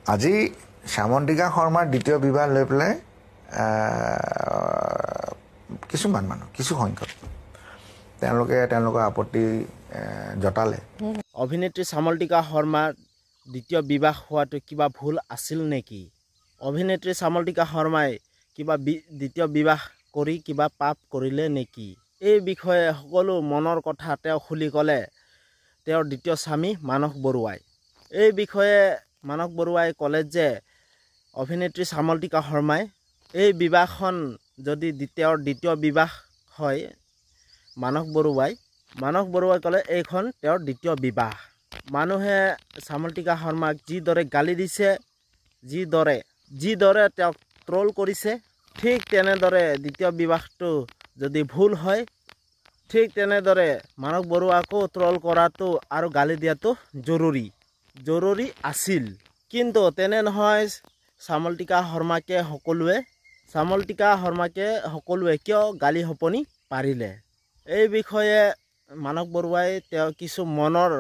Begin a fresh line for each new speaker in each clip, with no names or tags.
আজি সামন্তিকা শৰ্মাৰ দ্বিতীয় বিবাহ লৈ পেলাই কিছুমান মানুহ কিছু সংখ্যক তেওঁলোকৰ আপত্তি জতালে।
অভিনেত্ৰী সামন্তিকা শৰ্মাৰ দ্বিতীয় বিবাহ হোৱাটো কিবা ভুল আছিল নেকি? অভিনেত্ৰী সামন্তিকা শৰ্মাই কিবা দ্বিতীয় বিবাহ কৰি কিবা পাপ কৰিলে নেকি? এই বিষয়ে সকলো মনৰ কথা তেওঁ খুলি ক'লে তেওঁৰ দ্বিতীয় স্বামী মানস বৰুৱাই। এই বিষয়ে মানস বৰুৱাই ক'লে যে অভিনেত্ৰী সামন্তিকা শৰ্মাই এই বিবাহখন যদি তেওঁৰ দ্বিতীয় বিবাহ হয়, মানস বৰুৱাই ক'লে এইখন তেওঁৰ দ্বিতীয় বিবাহ। মানুহে সামন্তিকা শৰ্মাক যিদৰে গালি দিছে, যিদৰে তেওঁক ট্ৰল কৰিছে, ঠিক তেনেদৰে দ্বিতীয় বিবাহটো যদি ভুল হয়, ঠিক তেনেদৰে মানস বৰুৱাকো ট্ৰল কৰাটো আৰু গালি দিয়াটো জৰুৰী আছিল। কিন্তু তেনে নহয়। সামন্তিকা শৰ্মাকে সকলোৱে কিয় গালি সপনি পাৰিলে? এই বিষয়ে মানস বৰুৱাই তেওঁ কিছু মনৰ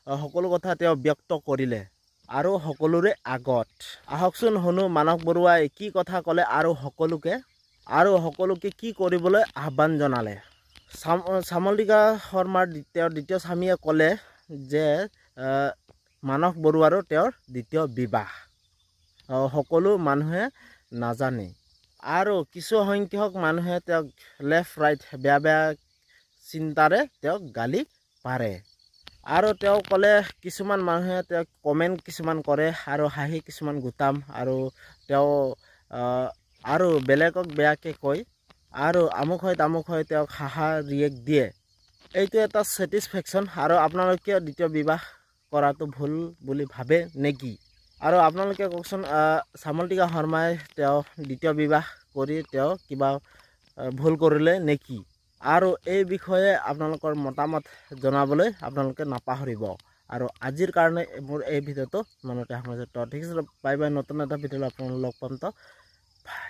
সকলো কথা তেওঁ ব্যক্ত কৰিলে আৰু সকলোৰে আগত। আহকচোন শুনো মানস বৰুৱাই কি কথা ক'লে আৰু সকলোকে কি কৰিবলৈ আহ্বান জনালে। সামন্তিকা শৰ্মাৰ তেওঁৰ দ্বিতীয় স্বামীয়ে ক'লে যে মানস বৰুৱাৰো তেওঁৰ দ্বিতীয় বিবাহ সকলো মানুহে নাজানে আৰু কিছু সংখ্যক মানুহে তেওঁক লেফ্ট ৰাইট বেয়া চিন্তাৰে তেওঁক গালি পাৰে আৰু তেওঁ ক'লে কিছুমান মানুহে তেওঁক কমেণ্ট কিছুমান কৰে আৰু হাঁহি কিছুমান গোটাম আৰু তেওঁ আৰু বেলেগক বেয়াকৈ কয় আৰু আমুক হয় তেওঁক হাঁহা ৰিয়েক্ট দিয়ে। এইটো এটা ছেটিছফেকশ্যন আৰু আপোনালোকে দ্বিতীয় বিবাহ কৰাটো ভুল বুলি ভাবে নেকি? আৰু আপোনালোকে কওকচোন সামন্তিকা শৰ্মাই তেওঁ দ্বিতীয় বিবাহ কৰি তেওঁ কিবা ভুল কৰিলে নেকি? আৰু এই বিষয়ে আপোনালোকৰ মতামত জনাবলৈ আপোনালোকে নাপাহৰিব। আৰু আজিৰ কাৰণে মোৰ এই ভিডিঅ'টো মনতে সামৰিছোঁ। ঠিক আছে, বাই বাই। নতুন এটা ভিডিঅ'লৈ আপোনালোক লগ পাম। বাই।